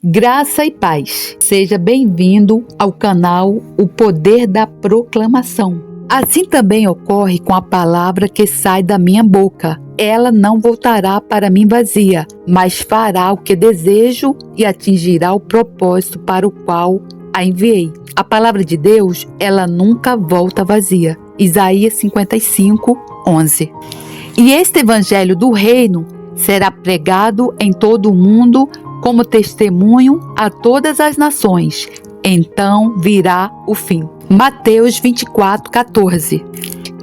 Graça e paz. Seja bem-vindo ao canal O Poder da Proclamação. Assim também ocorre com a palavra que sai da minha boca. Ela não voltará para mim vazia, mas fará o que desejo e atingirá o propósito para o qual a enviei. A palavra de Deus, ela nunca volta vazia. Isaías 55:11. E este evangelho do reino será pregado em todo o mundo como testemunho a todas as nações. Então virá o fim. Mateus 24:14.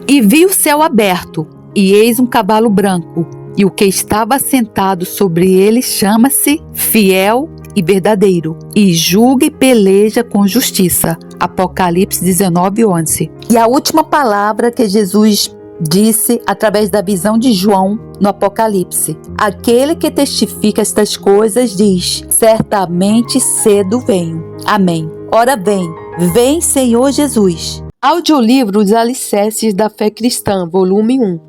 E vi o céu aberto, e eis um cavalo branco, e o que estava sentado sobre ele chama-se Fiel e Verdadeiro, e julga e peleja com justiça. Apocalipse 19:11. E a última palavra que Jesus disse através da visão de João no Apocalipse: aquele que testifica estas coisas diz: certamente cedo venho. Amém. Ora vem Senhor Jesus. Audiolivro Os Alicerces da Fé Cristã, volume 1,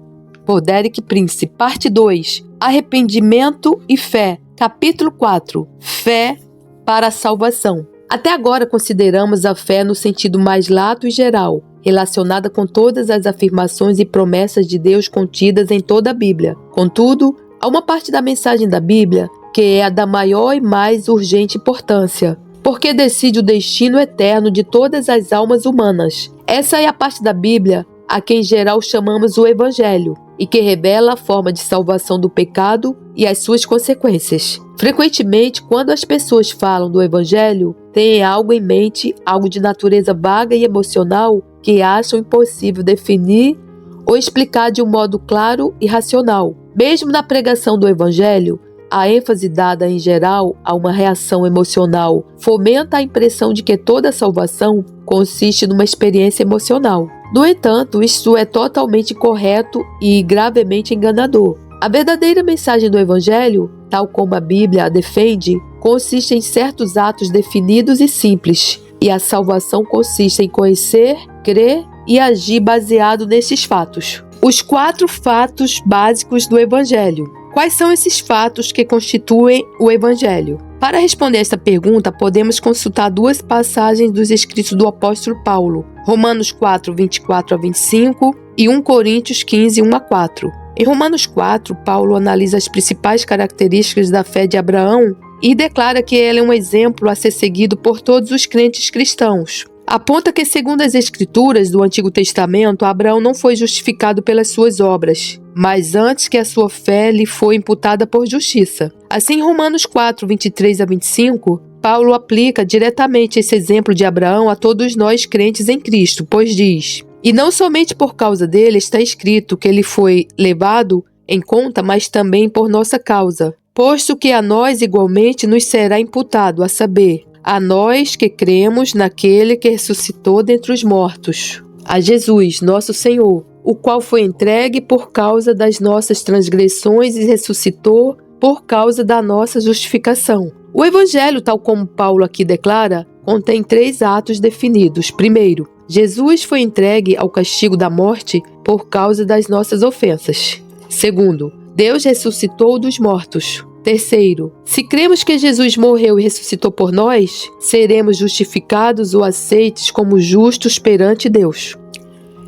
por Derek Prince, parte 2, Arrependimento e Fé, capítulo 4, Fé para a Salvação. Até agora consideramos a fé no sentido mais lato e geral, relacionada com todas as afirmações e promessas de Deus contidas em toda a Bíblia. Contudo, há uma parte da mensagem da Bíblia que é a da maior e mais urgente importância, porque decide o destino eterno de todas as almas humanas. Essa é a parte da Bíblia a que em geral chamamos o Evangelho, e que revela a forma de salvação do pecado e as suas consequências. Frequentemente, quando as pessoas falam do Evangelho, têm algo em mente, algo de natureza vaga e emocional, que acham impossível definir ou explicar de um modo claro e racional. Mesmo na pregação do Evangelho, a ênfase dada em geral a uma reação emocional fomenta a impressão de que toda salvação consiste numa experiência emocional. No entanto, isso é totalmente correto e gravemente enganador. A verdadeira mensagem do Evangelho, tal como a Bíblia a defende, consiste em certos atos definidos e simples, e a salvação consiste em conhecer, crer e agir baseado nesses fatos. Os 4 fatos básicos do Evangelho. Quais são esses fatos que constituem o Evangelho? Para responder esta pergunta, podemos consultar 2 passagens dos escritos do apóstolo Paulo, Romanos 4, 24 a 25 e 1 Coríntios 15, 1 a 4. Em Romanos 4, Paulo analisa as principais características da fé de Abraão e declara que ela é um exemplo a ser seguido por todos os crentes cristãos. Aponta que, segundo as Escrituras do Antigo Testamento, Abraão não foi justificado pelas suas obras, mas antes que a sua fé lhe foi imputada por justiça. Assim, em Romanos 4, 23 a 25, Paulo aplica diretamente esse exemplo de Abraão a todos nós crentes em Cristo, pois diz: e não somente por causa dele está escrito que ele foi levado em conta, mas também por nossa causa, posto que a nós igualmente nos será imputado, a saber, a nós que cremos naquele que ressuscitou dentre os mortos, a Jesus, nosso Senhor, o qual foi entregue por causa das nossas transgressões e ressuscitou por causa da nossa justificação. O Evangelho, tal como Paulo aqui declara, contém 3 atos definidos. Primeiro, Jesus foi entregue ao castigo da morte por causa das nossas ofensas. Segundo, Deus ressuscitou dos mortos. Terceiro, se cremos que Jesus morreu e ressuscitou por nós, seremos justificados ou aceites como justos perante Deus.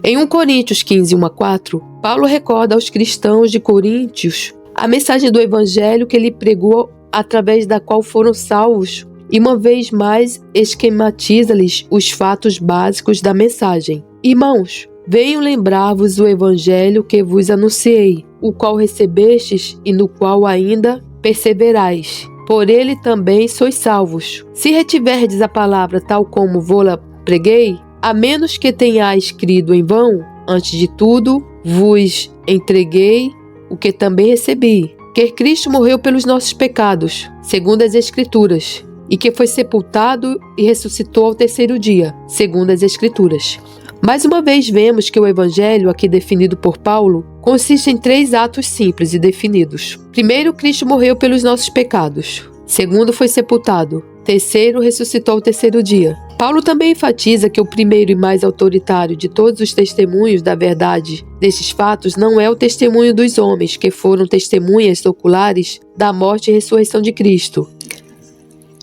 Em 1 Coríntios 15, 1 a 4, Paulo recorda aos cristãos de Coríntios a mensagem do Evangelho que ele pregou, através da qual foram salvos, e uma vez mais esquematiza-lhes os fatos básicos da mensagem. Irmãos, venho lembrar-vos o Evangelho que vos anunciei, o qual recebestes e no qual ainda perseverais. Por ele também sois salvos, se retiverdes a palavra tal como vô-la preguei, a menos que tenhais crido em vão. Antes de tudo, vos entreguei o que também recebi, que Cristo morreu pelos nossos pecados, segundo as Escrituras, e que foi sepultado e ressuscitou ao 3º dia, segundo as Escrituras. Mais uma vez vemos que o Evangelho, aqui definido por Paulo, consiste em 3 atos simples e definidos. Primeiro, Cristo morreu pelos nossos pecados. Segundo, foi sepultado. Terceiro, ressuscitou ao 3º dia. Paulo também enfatiza que o primeiro e mais autoritário de todos os testemunhos da verdade destes fatos não é o testemunho dos homens, que foram testemunhas oculares da morte e ressurreição de Cristo,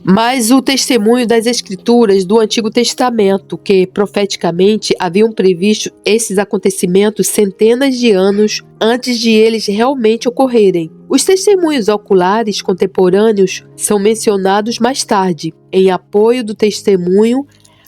mas o testemunho das Escrituras do Antigo Testamento, que profeticamente haviam previsto esses acontecimentos centenas de anos antes de eles realmente ocorrerem. Os testemunhos oculares contemporâneos são mencionados mais tarde, em apoio do testemunho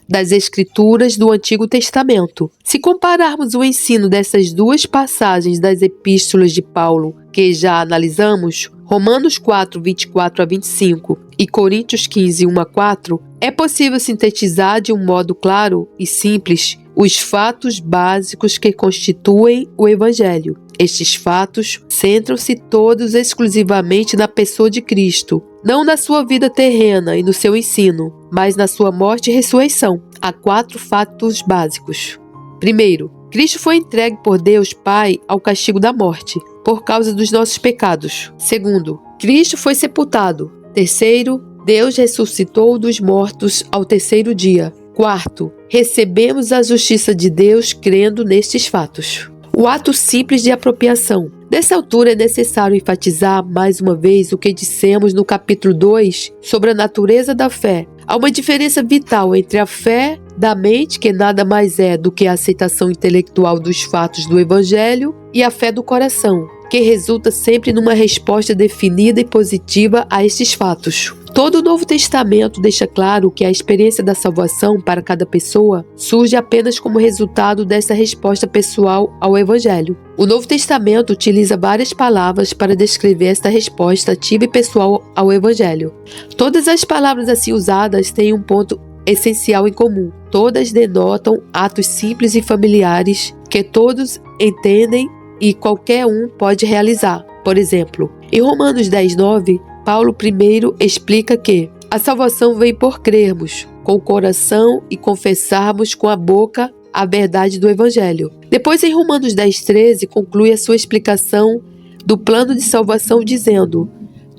das Escrituras do Antigo Testamento. Se compararmos o ensino dessas duas passagens das epístolas de Paulo, que já analisamos, Romanos 4, 24 a 25 e Coríntios 15, 1 a 4, é possível sintetizar de um modo claro e simples os fatos básicos que constituem o Evangelho. Estes fatos centram-se todos exclusivamente na pessoa de Cristo, não na sua vida terrena e no seu ensino, mas na sua morte e ressurreição. Há 4 fatos básicos. Primeiro, Cristo foi entregue por Deus Pai ao castigo da morte, por causa dos nossos pecados. Segundo, Cristo foi sepultado. Terceiro, Deus ressuscitou dos mortos ao terceiro dia. Quarto, recebemos a justiça de Deus crendo nestes fatos. O ato simples de apropriação. Nessa altura é necessário enfatizar mais uma vez o que dissemos no capítulo 2 sobre a natureza da fé. Há uma diferença vital entre a fé da mente, que nada mais é do que a aceitação intelectual dos fatos do Evangelho, e a fé do coração, que resulta sempre numa resposta definida e positiva a estes fatos. Todo o Novo Testamento deixa claro que a experiência da salvação para cada pessoa surge apenas como resultado dessa resposta pessoal ao Evangelho. O Novo Testamento utiliza várias palavras para descrever esta resposta ativa e pessoal ao Evangelho. Todas as palavras assim usadas têm um ponto essencial em comum. Todas denotam atos simples e familiares que todos entendem e qualquer um pode realizar. Por exemplo, em Romanos 10:9, Paulo primeiro explica que a salvação vem por crermos com o coração e confessarmos com a boca a verdade do Evangelho. Depois, em Romanos 10:13, conclui a sua explicação do plano de salvação dizendo: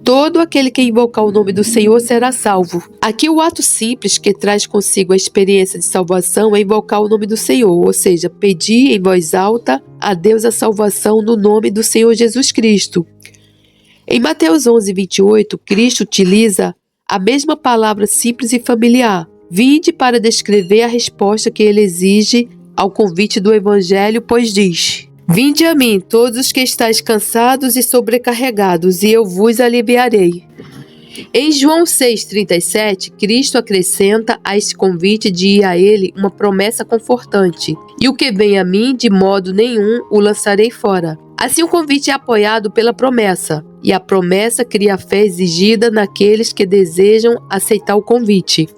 todo aquele que invocar o nome do Senhor será salvo. Aqui o ato simples que traz consigo a experiência de salvação é invocar o nome do Senhor, ou seja, pedir em voz alta a Deus a salvação no nome do Senhor Jesus Cristo. Em Mateus 11:28, Cristo utiliza a mesma palavra simples e familiar. Vinde para descrever a resposta que ele exige ao convite do Evangelho, pois diz: vinde a mim, todos os que estáis cansados e sobrecarregados, e eu vos aliviarei. Em João 6,37, Cristo acrescenta a esse convite de ir a ele uma promessa confortante: e o que vem a mim, de modo nenhum o lançarei fora. Assim, o convite é apoiado pela promessa, e a promessa cria a fé exigida naqueles que desejam aceitar o convite.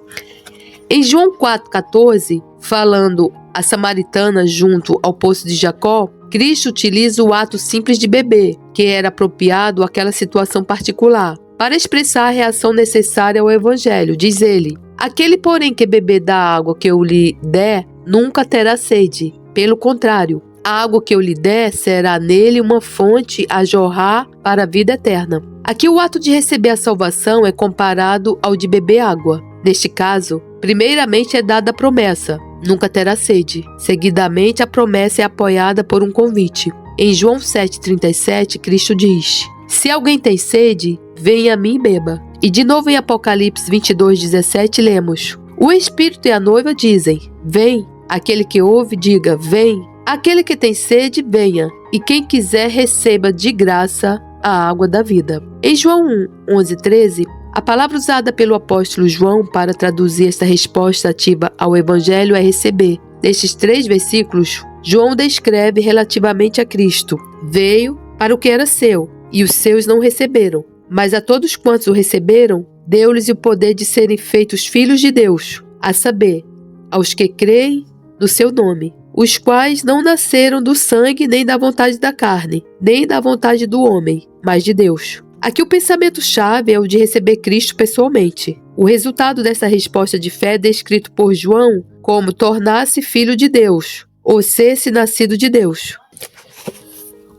Em João 4,14, falando a samaritana junto ao poço de Jacó, Cristo utiliza o ato simples de beber, que era apropriado àquela situação particular, para expressar a reação necessária ao Evangelho. Diz ele: aquele, porém, que beber da água que eu lhe der, nunca terá sede. Pelo contrário, a água que eu lhe der será nele uma fonte a jorrar para a vida eterna. Aqui o ato de receber a salvação é comparado ao de beber água. Neste caso, primeiramente é dada a promessa: nunca terá sede. Seguidamente, a promessa é apoiada por um convite. Em João 7,37, Cristo diz: se alguém tem sede, venha a mim e beba. E de novo em Apocalipse 22,17 lemos: o Espírito e a noiva dizem: vem. Aquele que ouve, diga: vem. Aquele que tem sede, venha. E quem quiser, receba de graça a água da vida. Em João 1:11-13, a palavra usada pelo apóstolo João para traduzir esta resposta ativa ao Evangelho é receber. Nestes 3 versículos, João descreve relativamente a Cristo: veio para o que era seu, e os seus não receberam. Mas a todos quantos o receberam, deu-lhes o poder de serem feitos filhos de Deus, a saber, aos que creem no seu nome, os quais não nasceram do sangue, nem da vontade da carne, nem da vontade do homem, mas de Deus. Aqui o pensamento-chave é o de receber Cristo pessoalmente. O resultado dessa resposta de fé é descrito por João como tornar-se filho de Deus, ou ser-se nascido de Deus.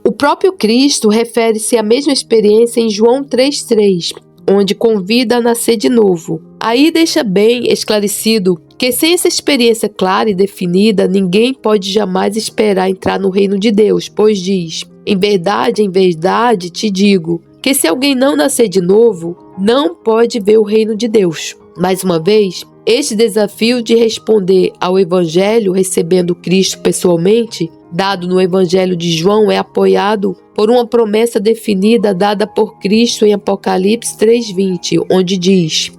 O próprio Cristo refere-se à mesma experiência em João 3,3, onde convida a nascer de novo. Aí deixa bem esclarecido que sem essa experiência clara e definida, ninguém pode jamais esperar entrar no reino de Deus, pois diz: em verdade, te digo, que se alguém não nascer de novo, não pode ver o reino de Deus. Mais uma vez, este desafio de responder ao Evangelho recebendo Cristo pessoalmente, dado no Evangelho de João, é apoiado por uma promessa definida dada por Cristo em Apocalipse 3:20, onde diz: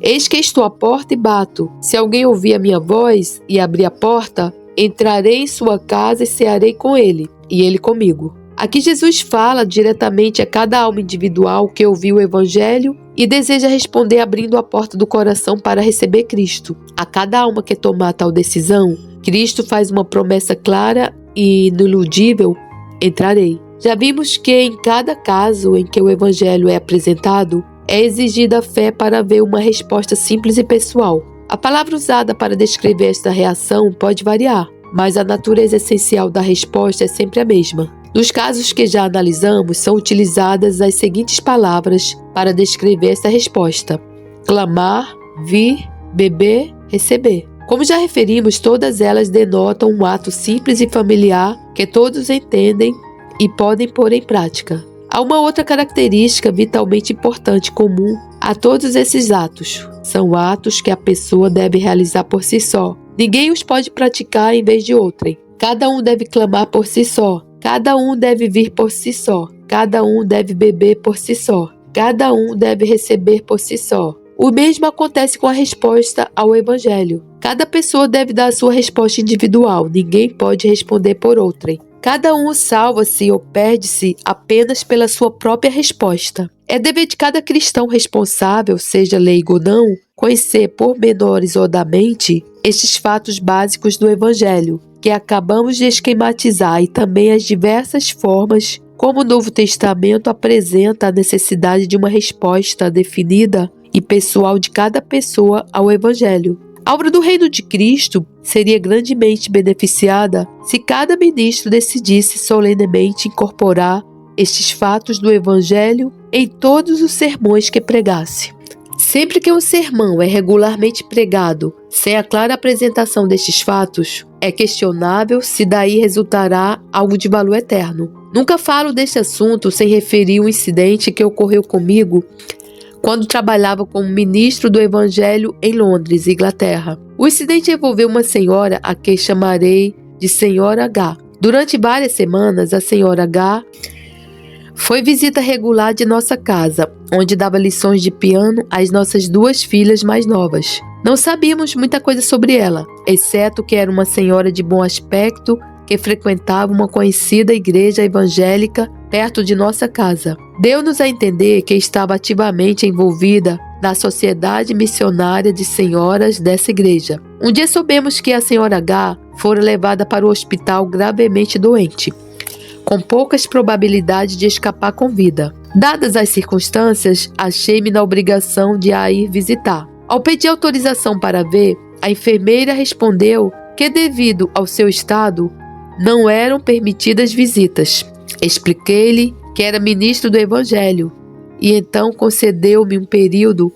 Eis que estou à porta e bato. Se alguém ouvir a minha voz e abrir a porta, entrarei em sua casa e cearei com ele, e ele comigo. Aqui Jesus fala diretamente a cada alma individual que ouviu o Evangelho e deseja responder abrindo a porta do coração para receber Cristo. A cada alma que tomar tal decisão, Cristo faz uma promessa clara e iniludível: entrarei. Já vimos que em cada caso em que o Evangelho é apresentado, é exigida a fé para ver uma resposta simples e pessoal. A palavra usada para descrever esta reação pode variar, mas a natureza essencial da resposta é sempre a mesma. Nos casos que já analisamos, são utilizadas as seguintes palavras para descrever essa resposta: clamar, vir, beber, receber. Como já referimos, todas elas denotam um ato simples e familiar que todos entendem e podem pôr em prática. Há uma outra característica vitalmente importante comum a todos esses atos. São atos que a pessoa deve realizar por si só. Ninguém os pode praticar em vez de outrem. Cada um deve clamar por si só. Cada um deve vir por si só. Cada um deve beber por si só. Cada um deve receber por si só. O mesmo acontece com a resposta ao Evangelho. Cada pessoa deve dar a sua resposta individual. Ninguém pode responder por outrem. Cada um salva-se ou perde-se apenas pela sua própria resposta. É dever de cada cristão responsável, seja leigo ou não, conhecer pormenorizadamente estes fatos básicos do Evangelho, que acabamos de esquematizar, e também as diversas formas como o Novo Testamento apresenta a necessidade de uma resposta definida e pessoal de cada pessoa ao Evangelho. A obra do Reino de Cristo seria grandemente beneficiada se cada ministro decidisse solenemente incorporar estes fatos do Evangelho em todos os sermões que pregasse. Sempre que um sermão é regularmente pregado sem a clara apresentação destes fatos, é questionável se daí resultará algo de valor eterno. Nunca falo deste assunto sem referir um incidente que ocorreu comigo quando trabalhava como ministro do Evangelho em Londres, Inglaterra. O incidente envolveu uma senhora a quem chamarei de Senhora H. Durante várias semanas, a Senhora H foi visita regular de nossa casa, onde dava lições de piano às nossas duas filhas mais novas. Não sabíamos muita coisa sobre ela, exceto que era uma senhora de bom aspecto que frequentava uma conhecida igreja evangélica perto de nossa casa. Deu-nos a entender que estava ativamente envolvida na sociedade missionária de senhoras dessa igreja. Um dia soubemos que a Senhora H fora levada para o hospital gravemente doente, com poucas probabilidades de escapar com vida. Dadas as circunstâncias, achei-me na obrigação de a ir visitar. Ao pedir autorização para ver, a enfermeira respondeu que, devido ao seu estado, não eram permitidas visitas. Expliquei-lhe que era ministro do Evangelho e então concedeu-me um período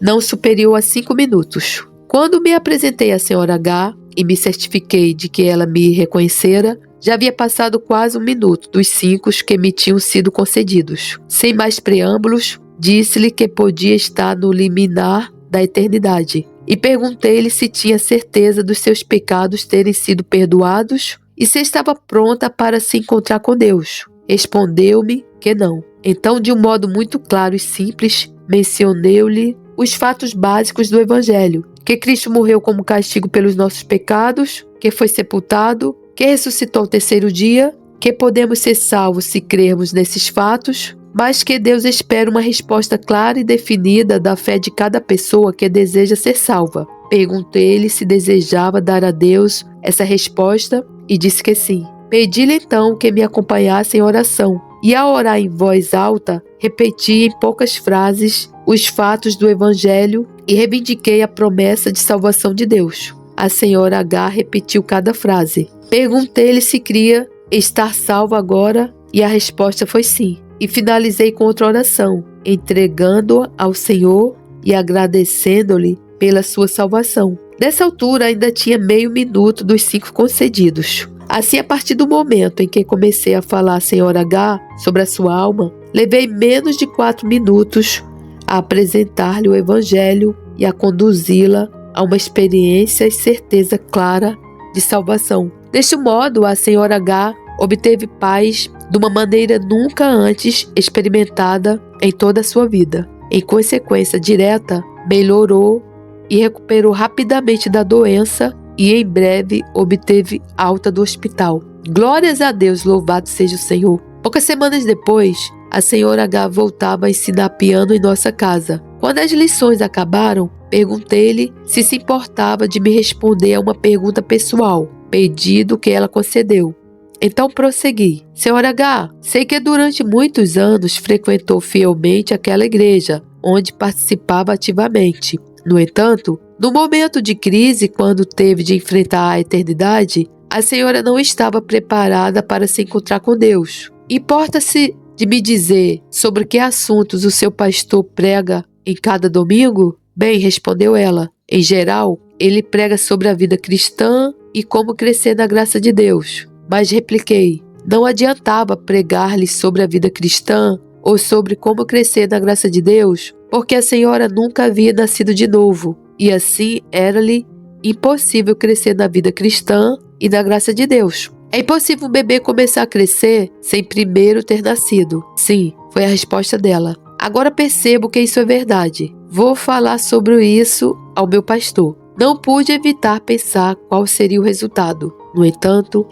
não superior a 5 minutos. Quando me apresentei à Senhora H e me certifiquei de que ela me reconhecera, já havia passado quase 1 minuto dos 5 que me tinham sido concedidos. Sem mais preâmbulos, disse-lhe que podia estar no liminar da eternidade e perguntei-lhe se tinha certeza dos seus pecados terem sido perdoados e se estava pronta para se encontrar com Deus. Respondeu-me que não. Então, de um modo muito claro e simples, mencionei-lhe os fatos básicos do Evangelho: que Cristo morreu como castigo pelos nossos pecados, que foi sepultado, que ressuscitou ao 3º dia, que podemos ser salvos se crermos nesses fatos, mas que Deus espera uma resposta clara e definida da fé de cada pessoa que deseja ser salva. Perguntei-lhe se desejava dar a Deus essa resposta e disse que sim. Pedi-lhe então que me acompanhasse em oração e, ao orar em voz alta, repeti em poucas frases os fatos do Evangelho e reivindiquei a promessa de salvação de Deus. A Senhora H repetiu cada frase. Perguntei-lhe se queria estar salva agora e a resposta foi sim. E finalizei com outra oração, entregando-a ao Senhor e agradecendo-lhe pela sua salvação. Nessa altura ainda tinha meio minuto dos 5 concedidos. Assim, a partir do momento em que comecei a falar à Senhora H sobre a sua alma, levei menos de 4 minutos a apresentar-lhe o Evangelho e a conduzi-la a uma experiência e certeza clara de salvação. Deste modo, a senhora H obteve paz de uma maneira nunca antes experimentada em toda a sua vida. Em consequência direta, melhorou e recuperou rapidamente da doença e em breve obteve alta do hospital. Glórias a Deus, louvado seja o Senhor. Poucas semanas depois, a senhora H voltava a ensinar piano em nossa casa. Quando as lições acabaram, perguntei-lhe se importava de me responder a uma pergunta pessoal, pedido que ela concedeu. Então prossegui. Senhora H, sei que durante muitos anos frequentou fielmente aquela igreja, onde participava ativamente. No entanto, no momento de crise, quando teve de enfrentar a eternidade, a senhora não estava preparada para se encontrar com Deus. Importa-se de me dizer sobre que assuntos o seu pastor prega em cada domingo? Bem, respondeu ela, em geral, ele prega sobre a vida cristã e como crescer na graça de Deus. Mas repliquei, não adiantava pregar-lhe sobre a vida cristã ou sobre como crescer na graça de Deus, porque a senhora nunca havia nascido de novo, e assim era-lhe impossível crescer na vida cristã e na graça de Deus. É impossível um bebê começar a crescer sem primeiro ter nascido. Sim, foi a resposta dela. Agora percebo que isso é verdade. Vou falar sobre isso ao meu pastor. Não pude evitar pensar qual seria o resultado. No entanto,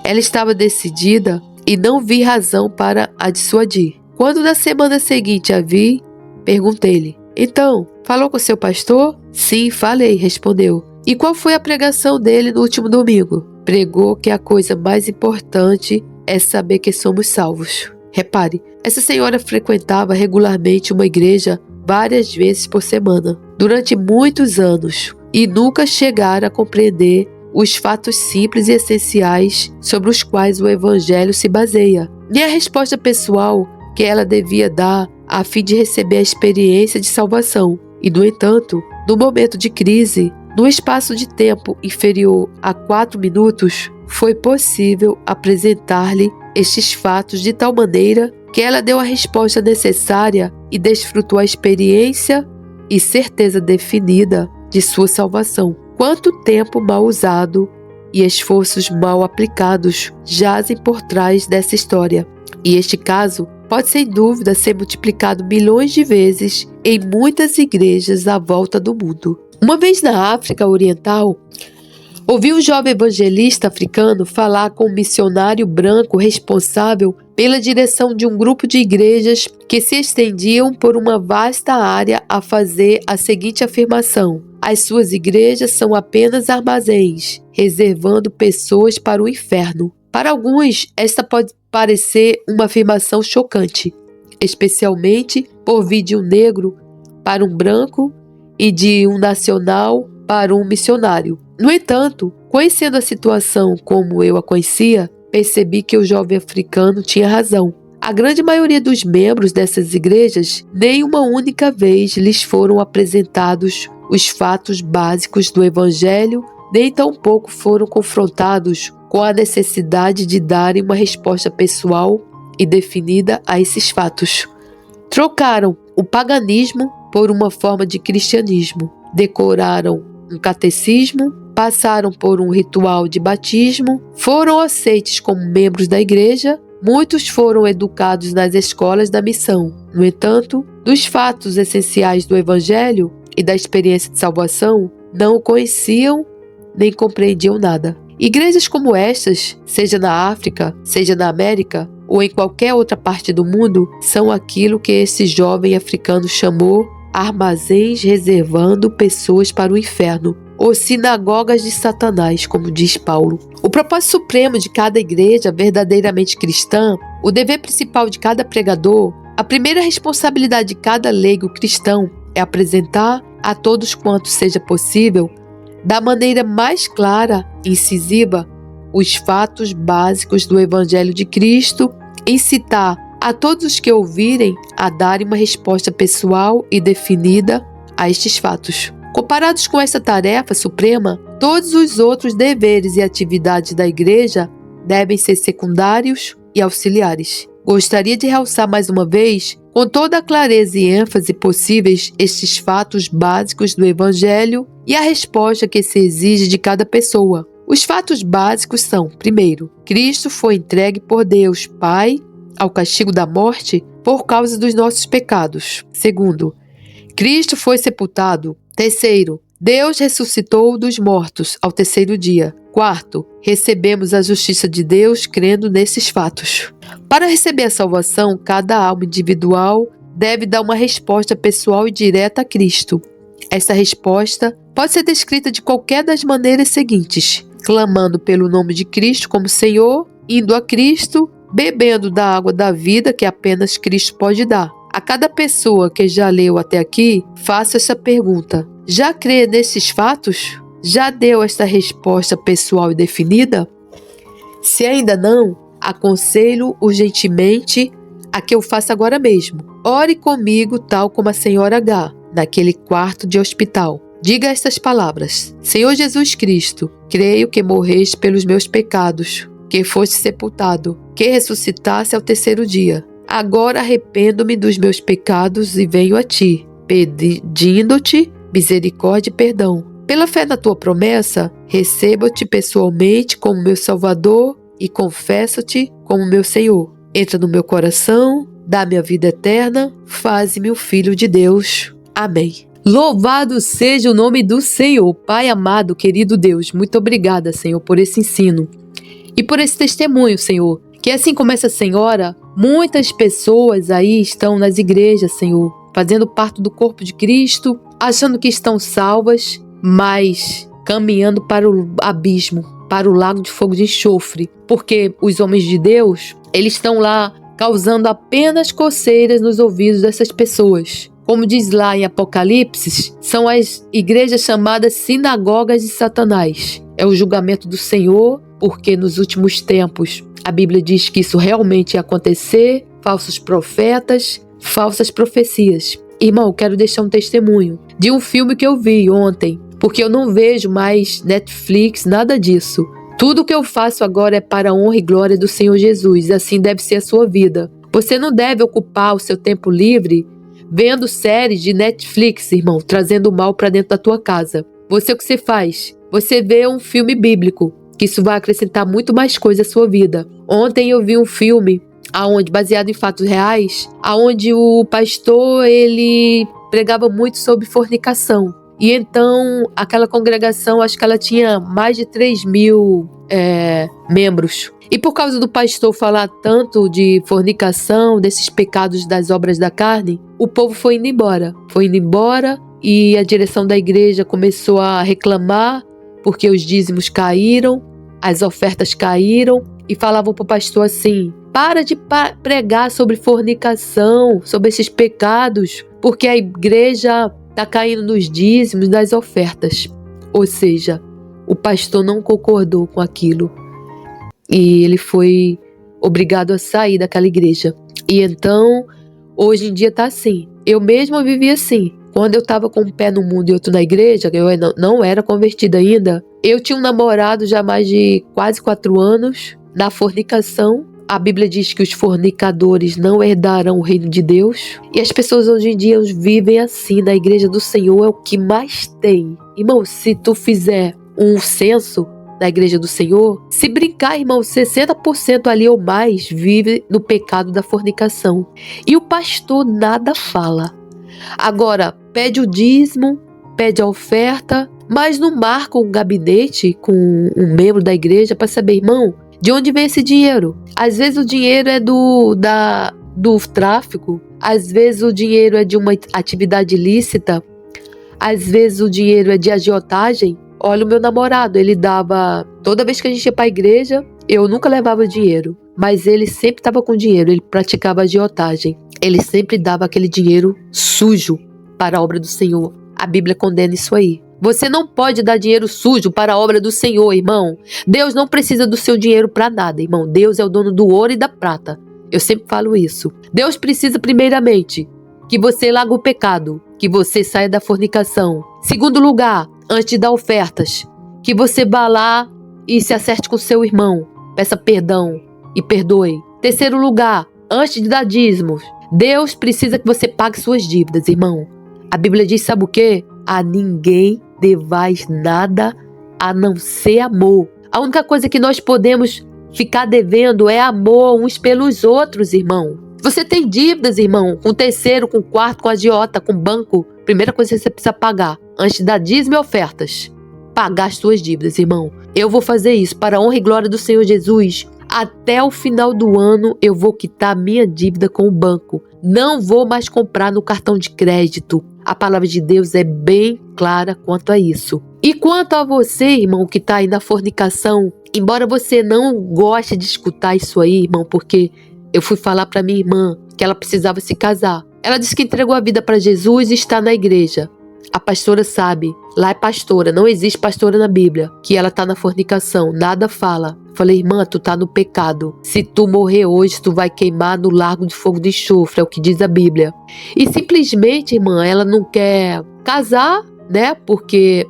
ela estava decidida e não vi razão para a dissuadir. Quando na semana seguinte a vi, perguntei-lhe, então, falou com seu pastor? Sim, falei, respondeu. E qual foi a pregação dele no último domingo? Pregou que a coisa mais importante é saber que somos salvos. Repare, essa senhora frequentava regularmente uma igreja várias vezes por semana, durante muitos anos, e nunca chegara a compreender os fatos simples e essenciais sobre os quais o Evangelho se baseia, nem a resposta pessoal que ela devia dar a fim de receber a experiência de salvação. E, no entanto, no momento de crise, no espaço de tempo inferior a 4 minutos, foi possível apresentar-lhe estes fatos de tal maneira que ela deu a resposta necessária e desfrutou a experiência e certeza definida de sua salvação. Quanto tempo mal usado e esforços mal aplicados jazem por trás dessa história. E este caso pode sem dúvida ser multiplicado milhões de vezes em muitas igrejas à volta do mundo. Uma vez na África Oriental, ouvi um jovem evangelista africano falar com um missionário branco responsável pela direção de um grupo de igrejas que se estendiam por uma vasta área a fazer a seguinte afirmação: as suas igrejas são apenas armazéns, reservando pessoas para o inferno. Para alguns, esta pode parecer uma afirmação chocante, especialmente por vir de um negro para um branco e de um nacional para um missionário. No entanto, conhecendo a situação como eu a conhecia, percebi que o jovem africano tinha razão. A grande maioria dos membros dessas igrejas, nem uma única vez lhes foram apresentados os fatos básicos do Evangelho, nem tampouco foram confrontados com a necessidade de darem uma resposta pessoal e definida a esses fatos. Trocaram o paganismo por uma forma de cristianismo, decoraram um catecismo, passaram por um ritual de batismo, foram aceitos como membros da igreja, muitos foram educados nas escolas da missão. No entanto, dos fatos essenciais do Evangelho e da experiência de salvação, não o conheciam nem compreendiam nada. Igrejas como estas, seja na África, seja na América ou em qualquer outra parte do mundo, são aquilo que esse jovem africano chamou armazéns reservando pessoas para o inferno, ou sinagogas de Satanás, como diz Paulo. O propósito supremo de cada igreja verdadeiramente cristã, o dever principal de cada pregador, a primeira responsabilidade de cada leigo cristão é apresentar a todos quanto seja possível, da maneira mais clara e incisiva, os fatos básicos do Evangelho de Cristo, incitar a todos os que ouvirem a darem uma resposta pessoal e definida a estes fatos. Comparados com essa tarefa suprema, todos os outros deveres e atividades da igreja devem ser secundários e auxiliares. Gostaria de realçar mais uma vez, com toda a clareza e ênfase possíveis, estes fatos básicos do Evangelho e a resposta que se exige de cada pessoa. Os fatos básicos são: primeiro, Cristo foi entregue por Deus Pai ao castigo da morte por causa dos nossos pecados. Segundo, Cristo foi sepultado. Terceiro, Deus ressuscitou dos mortos ao terceiro dia. Quarto, recebemos a justiça de Deus crendo nesses fatos. Para receber a salvação, cada alma individual deve dar uma resposta pessoal e direta a Cristo. Essa resposta pode ser descrita de qualquer das maneiras seguintes: clamando pelo nome de Cristo como Senhor, indo a Cristo, bebendo da água da vida que apenas Cristo pode dar. A cada pessoa que já leu até aqui, faço essa pergunta: já crê nesses fatos? Já deu esta resposta pessoal e definida? Se ainda não, aconselho urgentemente a que eu faça agora mesmo. Ore comigo tal como a senhora H, naquele quarto de hospital. Diga estas palavras: Senhor Jesus Cristo, creio que morreste pelos meus pecados, que foste sepultado, que ressuscitaste ao terceiro dia. Agora arrependo-me dos meus pecados e venho a ti, pedindo-te misericórdia e perdão. Pela fé na tua promessa, recebo-te pessoalmente como meu Salvador e confesso-te como meu Senhor. Entra no meu coração, dá-me a vida eterna, faze-me o Filho de Deus. Amém. Louvado seja o nome do Senhor. Pai amado, querido Deus, muito obrigada, Senhor, por esse ensino e por esse testemunho, Senhor. Que assim como essa senhora, muitas pessoas aí estão nas igrejas, Senhor, fazendo parte do corpo de Cristo, achando que estão salvas, mas caminhando para o abismo, para o lago de fogo de enxofre, porque os homens de Deus, eles estão lá causando apenas coceiras nos ouvidos dessas pessoas. Como diz lá em Apocalipse, são as igrejas chamadas sinagogas de Satanás. É o julgamento do Senhor, porque nos últimos tempos a Bíblia diz que isso realmente ia acontecer, falsos profetas, falsas profecias. Irmão, eu quero deixar um testemunho de um filme que eu vi ontem, porque eu não vejo mais Netflix, nada disso. Tudo que eu faço agora é para a honra e glória do Senhor Jesus, e assim deve ser a sua vida. Você não deve ocupar o seu tempo livre vendo séries de Netflix, irmão, trazendo mal para dentro da tua casa. Você, o que você faz? Você vê um filme bíblico, que isso vai acrescentar muito mais coisa à sua vida. Ontem eu vi um filme baseado em fatos reais, aonde o pastor, ele pregava muito sobre fornicação. E então, aquela congregação, acho que ela tinha mais de 3.000 membros. E por causa do pastor falar tanto de fornicação, desses pecados das obras da carne, o povo foi indo embora. Foi indo embora e a direção da igreja começou a reclamar porque os dízimos caíram, as ofertas caíram, e falavam para o pastor assim: para de pregar sobre fornicação, sobre esses pecados, porque a igreja está caindo nos dízimos, das ofertas. Ou seja, o pastor não concordou com aquilo e ele foi obrigado a sair daquela igreja. E então, hoje em dia está assim. Eu mesma vivi assim. Quando eu estava com um pé no mundo e outro na igreja, eu não era convertida ainda, eu tinha um namorado já há mais de quase 4 anos, na fornicação. A Bíblia diz que os fornicadores não herdarão o reino de Deus. E as pessoas hoje em dia vivem assim. Na igreja do Senhor é o que mais tem. Irmão, se tu fizer um censo na igreja do Senhor, se brincar, irmão, 60% ali ou mais vive no pecado da fornicação. E o pastor nada fala. Agora, pede o dízimo, pede a oferta, mas não marca um gabinete com um membro da igreja para saber, irmão, de onde vem esse dinheiro? Às vezes o dinheiro é do tráfico, às vezes o dinheiro é de uma atividade ilícita, às vezes o dinheiro é de agiotagem. Olha, o meu namorado, ele dava, toda vez que a gente ia para a igreja, eu nunca levava dinheiro, mas ele sempre estava com dinheiro, ele praticava agiotagem. Ele sempre dava aquele dinheiro sujo para a obra do Senhor. A Bíblia condena isso aí. Você não pode dar dinheiro sujo para a obra do Senhor, irmão. Deus não precisa do seu dinheiro para nada, irmão. Deus é o dono do ouro e da prata. Eu sempre falo isso. Deus precisa, primeiramente, que você largue o pecado, que você saia da fornicação. Segundo lugar, antes de dar ofertas, que você vá lá e se acerte com seu irmão. Peça perdão e perdoe. Terceiro lugar, antes de dar dízimos, Deus precisa que você pague suas dívidas, irmão. A Bíblia diz, sabe o quê? A ninguém devais nada a não ser amor. A única coisa que nós podemos ficar devendo é amor uns pelos outros, irmão. Você tem dívidas, irmão, com terceiro, com quarto, com agiota, com banco. Primeira coisa que você precisa pagar, antes de dar dízimo e ofertas. Pagar as suas dívidas, irmão. Eu vou fazer isso para a honra e glória do Senhor Jesus. Até o final do ano eu vou quitar minha dívida com o banco. Não vou mais comprar no cartão de crédito. A palavra de Deus é bem clara quanto a isso. E quanto a você, irmão, que está aí na fornicação, embora você não goste de escutar isso aí, irmão, porque eu fui falar para minha irmã que ela precisava se casar. Ela disse que entregou a vida para Jesus e está na igreja. A pastora sabe, lá é pastora, não existe pastora na Bíblia, que ela está na fornicação, nada fala. Falei, irmã, tu tá no pecado. Se tu morrer hoje, tu vai queimar no lago de fogo de enxofre, é o que diz a Bíblia. E simplesmente, irmã, ela não quer casar, né? Porque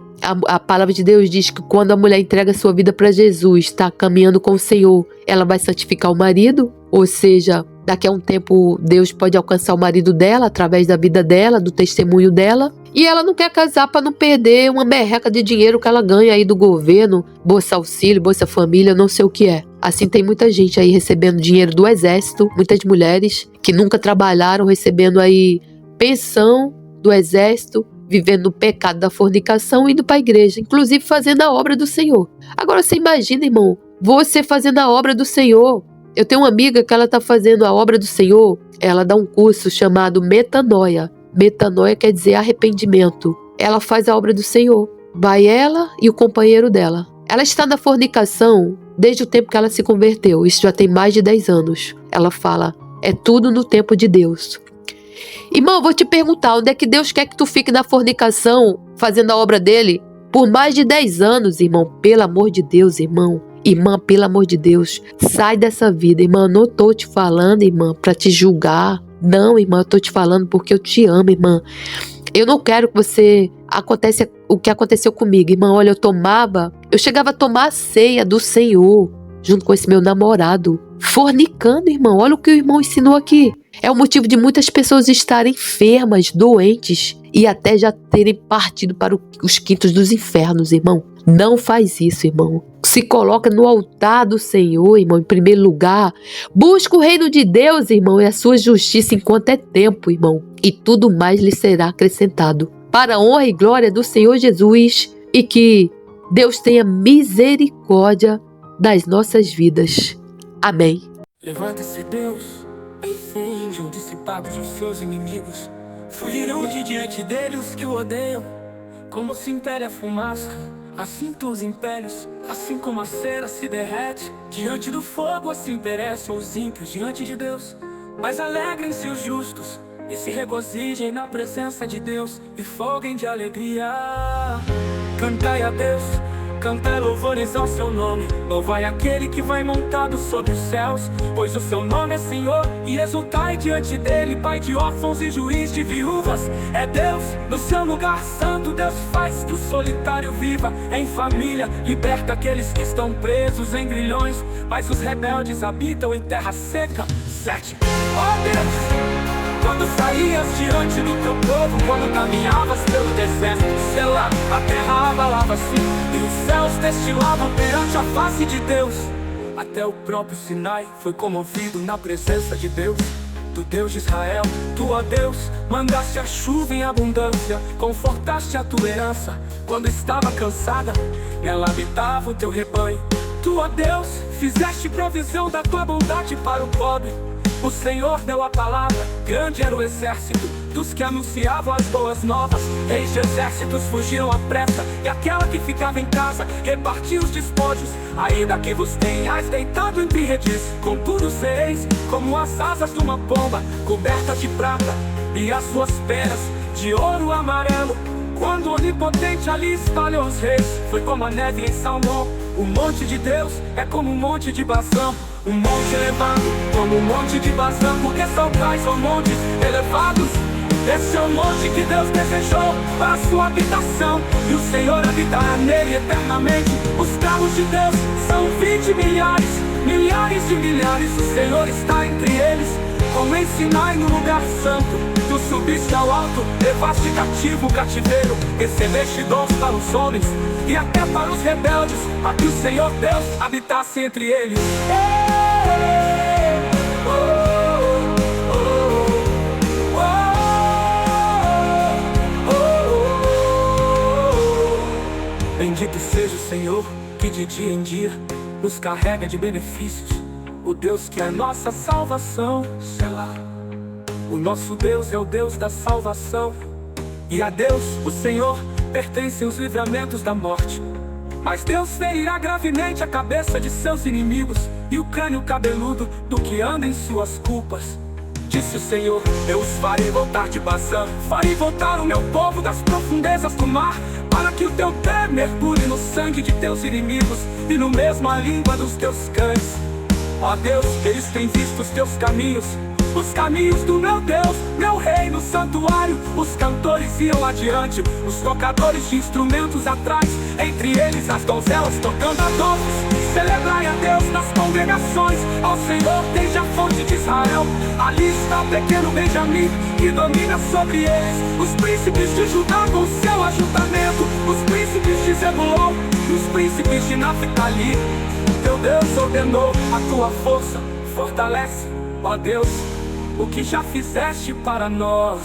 a palavra de Deus diz que quando a mulher entrega sua vida para Jesus, está caminhando com o Senhor, ela vai santificar o marido. Ou seja, daqui a um tempo Deus pode alcançar o marido dela através da vida dela, do testemunho dela. E ela não quer casar para não perder uma merreca de dinheiro que ela ganha aí do governo, Bolsa Auxílio, Bolsa Família, não sei o que é. Assim tem muita gente aí recebendo dinheiro do exército, muitas mulheres que nunca trabalharam recebendo aí pensão do exército, vivendo no pecado da fornicação, indo para a igreja, inclusive fazendo a obra do Senhor. Agora você imagina, irmão, você fazendo a obra do Senhor. Eu tenho uma amiga que ela está fazendo a obra do Senhor, ela dá um curso chamado Metanoia. Metanoia quer dizer arrependimento. Ela faz a obra do Senhor. Vai ela e o companheiro dela. Ela está na fornicação desde o tempo que ela se converteu. Isso já tem mais de 10 anos. Ela fala, é tudo no tempo de Deus. Irmão, eu vou te perguntar, onde é que Deus quer que tu fique na fornicação, fazendo a obra dele? Por mais de 10 anos, irmão. Pelo amor de Deus, irmão. Irmã, pelo amor de Deus, sai dessa vida. Irmã, não tô te falando, irmã, pra te julgar. Não, irmã, eu tô te falando porque eu te amo, irmã. Eu não quero que você aconteça o que aconteceu comigo. Irmã, olha, eu chegava a tomar a ceia do Senhor, junto com esse meu namorado, fornicando, irmão. Olha o que o irmão ensinou aqui. É o motivo de muitas pessoas estarem enfermas, doentes e até já terem partido para os quintos dos infernos, irmão. Não faz isso, irmão. Se coloca no altar do Senhor, irmão, em primeiro lugar. Busca o reino de Deus, irmão, e a sua justiça enquanto é tempo, irmão. E tudo mais lhe será acrescentado. Para a honra e glória do Senhor Jesus, e que Deus tenha misericórdia das nossas vidas. Amém. Levanta-se, Deus, enfim, um dissipado dos seus inimigos. Fugirão de diante dele os que o odeiam. Como se impere a fumaça, assim tu os impérios. Assim como a cera se derrete diante do fogo, assim perecem os ímpios diante de Deus. Mas alegrem-se os justos e se regozijem na presença de Deus, e folguem de alegria. Cantai a Deus, cantai louvores ao seu nome. Louvai aquele que vai montado sobre os céus, pois o seu nome é Senhor. E exultai diante dele, Pai de órfãos e juiz de viúvas. É Deus no seu lugar santo. Deus faz que o solitário viva em família. Liberta aqueles que estão presos em grilhões, mas os rebeldes habitam em terra seca. 7. Ó Deus, quando saías diante do teu povo, quando caminhavas pelo deserto, Selá, a terra abalava-se e os céus destilavam perante a face de Deus. Até o próprio Sinai foi comovido na presença de Deus. Do Deus de Israel, tu, ó Deus, mandaste a chuva em abundância, confortaste a tua herança quando estava cansada, nela habitava o teu rebanho. Tu, ó Deus, fizeste provisão da tua bondade para o pobre. O Senhor deu a palavra, grande era o exército dos que anunciavam as boas novas. Reis de exércitos fugiram à pressa, e aquela que ficava em casa repartia os despojos. Ainda que vos tenhais deitado entre redis, contudo sereis como as asas de uma pomba, cobertas de prata, e as suas penas de ouro amarelo. Quando o onipotente ali espalhou os reis, foi como a neve em Salmão. O monte de Deus é como um monte de Bazã, um monte elevado como um monte de Bazã, porque são tais são montes elevados. Esse é o monte que Deus desejou para a sua habitação, e o Senhor habitará nele eternamente. Os carros de Deus são 20 milhares, milhares de milhares, o Senhor está entre eles. como em Sinai no lugar santo. Tu subiste ao alto, levaste cativo o cativeiro, recebeste dons para os homens e até para os rebeldes, para que o Senhor Deus habitasse entre eles. Bendito seja o Senhor, que de dia em dia nos carrega de benefícios, o Deus que é nossa salvação. Selá. O nosso Deus é o Deus da salvação, e a Deus, o Senhor, pertencem os livramentos da morte. Mas Deus ferirá gravemente a cabeça de seus inimigos, e o crânio cabeludo do que anda em suas culpas. Disse o Senhor: eu os farei voltar de Bazã, farei voltar o meu povo das profundezas do mar, para que o teu pé mergulhe no sangue de teus inimigos e no mesmo a língua dos teus cães. Ó Deus, eles têm visto os teus caminhos, os caminhos do meu Deus, meu rei no santuário. Os cantores iam adiante, os tocadores de instrumentos atrás, entre eles as donzelas tocando adornos. Celebrai a Deus nas congregações, ao Senhor desde a fonte de Israel. Ali está o pequeno Benjamim, que domina sobre eles, os príncipes de Judá com seu ajuntamento, os príncipes de Zebulon e os príncipes de Naphtali. Teu Deus ordenou a tua força, fortalece, ó Deus, o que já fizeste para nós.